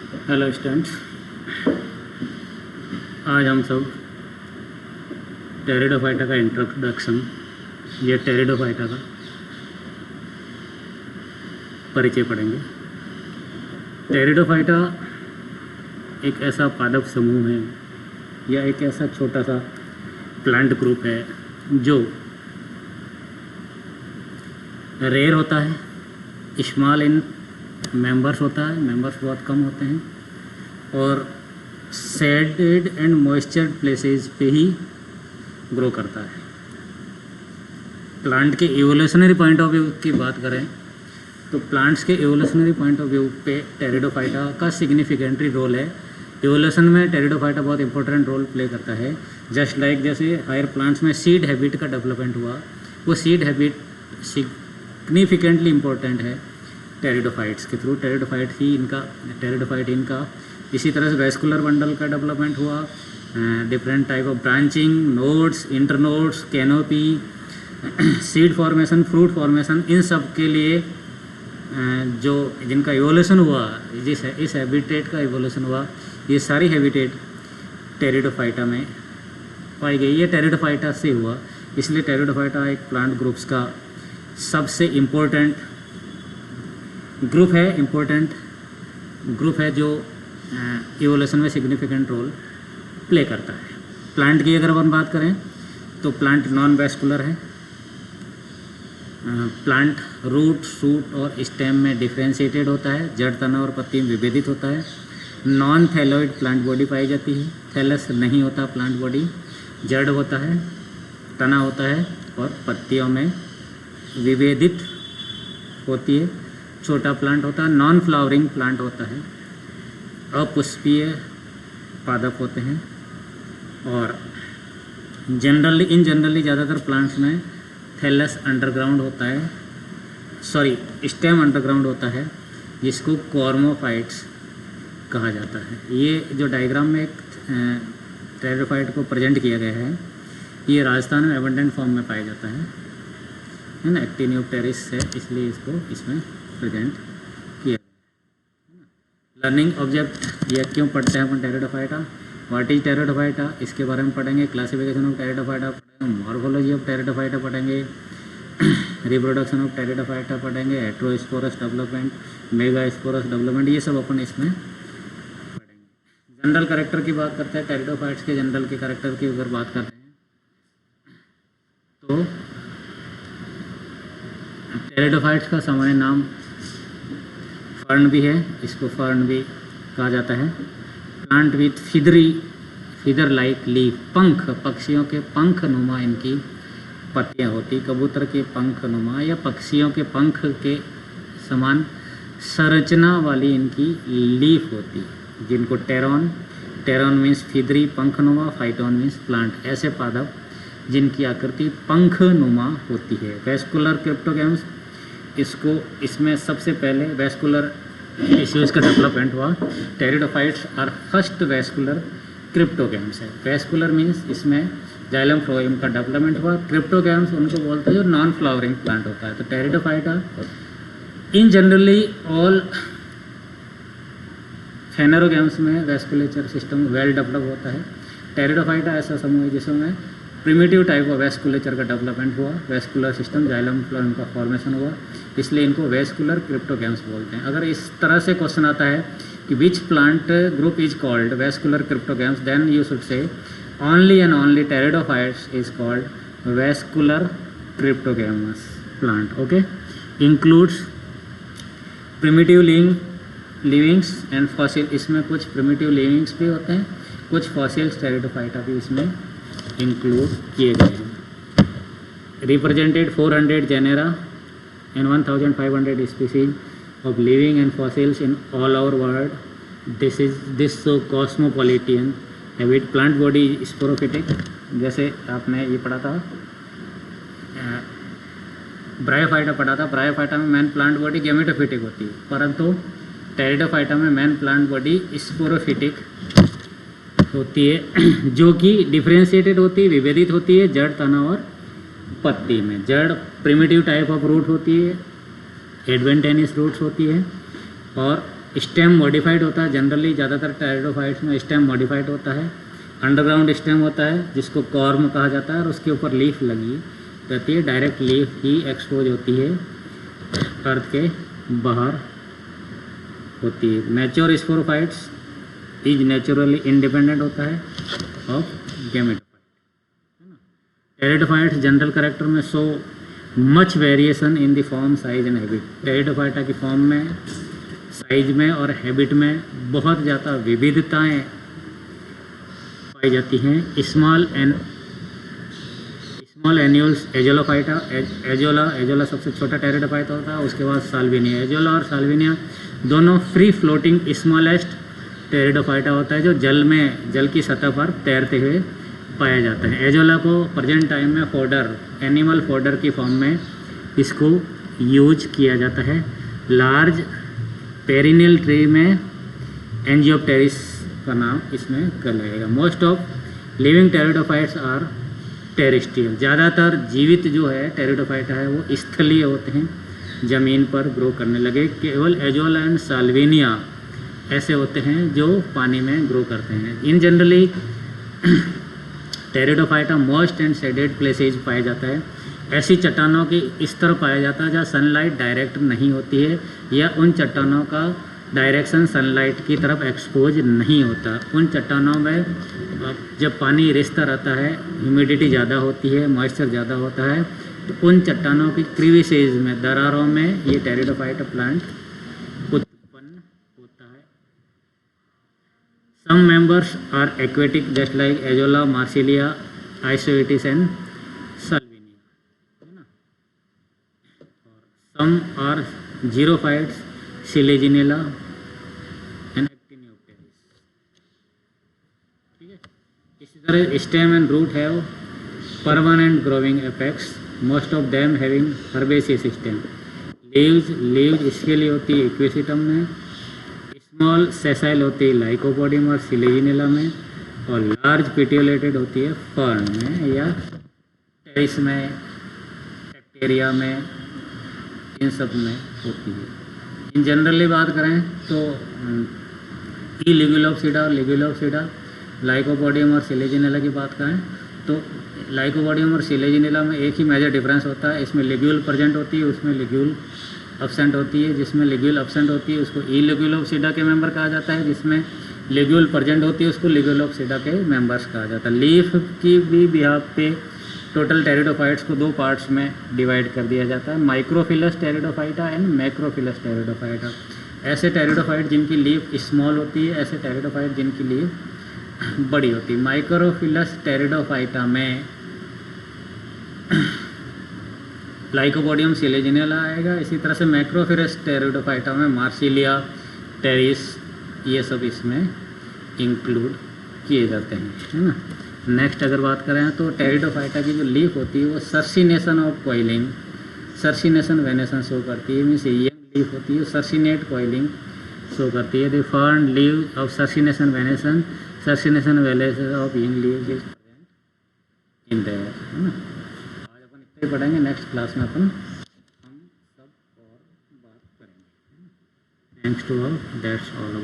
Hello students, आज हम सब टेरिडोफाइटा का इंट्रोडक्शन या टेरिडोफाइटा का परिचय पढ़ेंगे। टेरिडोफाइटा एक ऐसा पादप समूह है या एक ऐसा छोटा सा प्लांट ग्रुप है जो रेयर होता है, स्मॉल इन मेंबर्स होता है, मेंबर्स बहुत कम होते हैं और शेडेड एंड मॉइस्चर्ड प्लेसेस पे ही ग्रो करता है। प्लांट के इवोल्यूशनरी पॉइंट ऑफ व्यू की बात करें तो प्लांट्स के इवोल्यूशनरी पॉइंट ऑफ व्यू पे टेरिडोफाइटा का सिग्निफिकेंटली रोल है। इवोल्यूशन में टेरिडोफाइटा बहुत इंपॉर्टेंट रोल प्ले करता है। जस्ट लाइक जैसे हायर प्लांट्स में सीड हैबिट का डेवलपमेंट हुआ, वो सीड हैबिट सिग्निफिकेंटली इम्पोर्टेंट है टेरिडोफाइट्स के थ्रू। टेरिडोफाइट इनका इसी तरह से वैस्कुलर बंडल का डेवलपमेंट हुआ, different type of branching, nodes, internodes, canopy, seed formation, fruit formation, इन सब के लिए जो जिनका इवोल्यूशन हुआ, इस हैबिटेट का इवोल्यूशन हुआ, ये सारी हैबिटेट टेरिडोफाइटा में पाई गई। ये टेरिडोफाइटा से हुआ, इसलिए टेरिडोफाइटा एक प्लांट ग्रुप्स का सबसे इम्पोर्टेंट ग्रुप है जो इवोल्यूशन में सिग्निफिकेंट रोल प्ले करता है। प्लांट की अगर हम बात करें तो प्लांट नॉन वैस्कुलर है। प्लांट रूट, शूट और स्टेम में डिफ्रेंशिएटेड होता है, जड़, तना और पत्ती में विभेदित होता है। नॉन थैलोइड प्लांट बॉडी पाई जाती है। थैलस नहीं होता प्लांट बॉडी, जड़ होता है, तना होता है और पत्तियों में विभेदित होती है। छोटा प्लांट होता है, नॉन फ्लावरिंग प्लांट होता है, अपुष्पीय पादप होते हैं और जनरली ज़्यादातर प्लांट्स में थैलस अंडरग्राउंड होता है, स्टेम अंडरग्राउंड होता है, जिसको कॉर्मोफाइट्स कहा जाता है। ये जो डायग्राम में एक टेरिडोफाइट को प्रेजेंट किया गया है, ये राजस्थान में एबंडेंट फॉर्म में पाया जाता है ना, एक्टिनियोप्टेरिस है, इसलिए इसको इसमें प्रेजेंट किया। लर्निंग ऑब्जेक्ट, ये क्यों पढ़ते हैं अपन टेरिडोफाइटा, व्हाट इज टेरिडोफाइटा, इसके बारे में पढ़ेंगे। क्लासिफिकेशन ऑफ टेरिडोफाइटा पढ़ेंगे, मॉर्फोलॉजी ऑफ टेरिडोफाइटा पढ़ेंगे, रिप्रोडक्शन ऑफ टेरिडोफाइटा पढ़ेंगे, हेट्रोस्पोरस डेवलपमेंट, मेगास्पोरस डेवलपमेंट, ये सब अपन इसमें पढ़ेंगे। जनरल कैरेक्टर की बात करते हैं, टेरिडोफाइट्स के जनरल के कैरेक्टर की अगर बात करते हैं तो टेरिडोफाइट्स का सामान्य नाम फर्न भी है, इसको फर्न भी कहा जाता है। Plant with feather like leaf, पंख, पक्षियों के पंख नुमा इनकी पत्तियां होती, कबूतर के पंख नुमा या पक्षियों के पंख के समान संरचना वाली इनकी लीफ होती, जिनको टेरॉन मीन्स फिदरी पंख नुमा, फाइटोन मीन्स प्लांट, ऐसे पादप जिनकी आकृति पंख नुमा होती है। वैस्कुलर क्रिप्टोगैम्स, इसमें सबसे पहले वैस्कुलर इश्यूज का डेवलपमेंट हुआ। Pteridophytes are first vascular cryptogams है। वैस्कुलर मीन्स इसमें जाइलम फ्लोएम का डेवलपमेंट हुआ। क्रिप्टोगैम्स उनको बोलते हैं जो नॉन फ्लावरिंग प्लांट होता है। तो टेरिडोफाइटा इन जनरली ऑल फेनेरोगैम्स में वैस्कुलेचर सिस्टम वेल डेवलप होता है। टेरिडोफाइटा ऐसा समूह है जिसमें प्रिमिटिव टाइप ऑफ वैस्कुलेचर का डेवलपमेंट हुआ, वैस्कुलर सिस्टम, जाइलम फ्लोएम का फॉर्मेशन हुआ, इसलिए इनको वैस्कुलर क्रिप्टोगैम्स बोलते हैं। अगर इस तरह से क्वेश्चन आता है कि which plant group is called vascular cryptogams, then you should say only and only pteridophytes is called vascular cryptogams plant. Okay, includes primitive livings and fossil, इसमें कुछ प्रिमिटिव लिविंग्स भी होते हैं, कुछ फॉसिल्स टेरिडोफाइटा भी इसमें इंक्लूड किए गए हैं। Represented 400 genera and 1500 species of living and fossils in all our world. This so cosmopolitan habit. Plant body is sporophytic, जैसे आपने ये पढ़ा था, ब्रायोफाइटा पढ़ा था। ब्रायोफाइटा में मैन प्लांट बॉडी गैमेटोफिटिक होती है, परंतु टेरिडोफाइटा में मैन प्लांट बॉडी स्पोरोफिटिक होती है, जो कि डिफ्रेंशिएटेड होती है, विभेदित होती है जड़, तना और पत्ती में। जड़ प्रिमिटिव टाइप ऑफ रूट होती है, एडवेंटेनियस रूट्स होती है और स्टेम मॉडिफाइड होता है, जनरली ज़्यादातर टेरिडोफाइट्स में स्टेम मॉडिफाइड होता है। अंडरग्राउंड स्टेम होता है जिसको कॉर्म कहा जाता है और उसके ऊपर लीफ लगी रहती है, डायरेक्ट लीफ ही एक्सपोज होती है, अर्थ के बाहर होती है। Mature sporophytes is naturally independent होता है of gametophyte. Pteridophytes general character में show much variation in the form, size and habit. Pteridophyta की फॉर्म में, साइज में और हैबिट में बहुत ज़्यादा विविधताएं पाई जाती हैं। स्मॉल एन्यूल्स एजोलाफाइटा, एजोला सबसे छोटा टेरिडोफाइटा होता है, उसके बाद साल्विनिया। एजोला और साल्विनिया दोनों फ्री फ्लोटिंग स्मॉलेस्ट टेरिडोफाइटा होता है जो जल की सतह पर तैरते हुए पाया जाता है। एजोला को प्रेजेंट टाइम में फोडर, एनिमल फोडर की फॉर्म में इसको यूज किया जाता है। लार्ज पेरिनियल ट्री में एंजियोप्टेरिस का नाम इसमें कर लगेगा। Most of living pteridophytes are terrestrial. ज़्यादातर जीवित जो है टेरिडोफाइटा है वो स्थलीय होते हैं, ज़मीन पर ग्रो करने लगे। केवल एजोला एंड साल्विनिया ऐसे होते हैं जो पानी में ग्रो करते हैं। इन generally pteridophyta moist and shaded places पाया जाता है। ऐसी चट्टानों की इस तरह पाया जाता है जहाँ सनलाइट डायरेक्ट नहीं होती है या उन चट्टानों का डायरेक्शन सनलाइट की तरफ एक्सपोज नहीं होता। उन चट्टानों में जब पानी रिसता रहता है, ह्यूमिडिटी ज़्यादा होती है, मॉइस्चर ज़्यादा होता है, तो उन चट्टानों की क्रीविसेज में, दरारों में ये टेरिडोफाइटा प्लांट उत्पन्न होता है। Some members are aquatic just like Azolla, Marsilea, Isoetes and Salvinia, है ना। Some are xerophytes, Selaginella and Actiniopteris. ठीक है, इसी तरह stem and root have permanent growing apex, most of them having herbaceous stem. Leaves इसके लिए होती है इक्वेसिटम में, स्मॉल सेसाइल होती है लाइकोपोडियम और सिलेजिनेला में, और लार्ज पेटियोलेटेड होती है फर्न में या टेरिस में, बैक्टीरिया में, इन सब में होती है। इन जनरली बात करें तो ई लिग्यूलोप्सिडा और लिग्यूलोप्सिडा, लाइकोपोडियम और सिलेजिनेला की बात करें तो लाइकोपोडियम और सिलेजिनेला में एक ही मेजर डिफरेंस होता है, इसमें लिग्यूल प्रेजेंट होती है, उसमें लिग्यूल अब्सेंट होती है। जिसमें लिग्यूल अब्सेंट होती है उसको ई लिग्यूलोप्सिडा के मेंबर कहा जाता है, जिसमें लिग्यूल प्रेजेंट होती है उसको लिग्यूलोप्सिडा के मेंबर्स कहा जाता है। लीफ की भी बिहाफ पे टोटल टेरिडोफाइट्स को दो पार्ट्स में डिवाइड कर दिया जाता है, माइक्रोफिलस टेरिडोफाइटा एंड मैक्रोफिलस टेरिडोफाइटा। ऐसे टेरिडोफाइट जिनकी लीफ स्मॉल होती है, ऐसे टेरिडोफाइट जिनकी लीफ बड़ी होती है। माइक्रोफिलस टेरिडोफाइटा में लाइकोपोडियम, सिलेजिनेला आएगा। इसी तरह से मैक्रोफिलस टेरिडोफाइटा में मार्सिलिया, टेरिस, ये सब इसमें इंक्लूड किए जाते हैं, है ना। नेक्स्ट अगर बात करें तो टेरिडोफाइटा की जो लीफ होती है वो सर्सिनेशन ऑफ कॉइलिंग, सर्सिनेशन वेनेशन शो करती है। मीन्स यंग लीफ होती है, सर्सिनेट कॉइलिंग शो करती है। The fern leave of circination venation, circination venation of young leave is in there, है ना। आज अपन इतना ही पढ़ेंगे, नेक्स्ट क्लास में अपन हम सब और बात करेंगे। Thanks to all, that's all.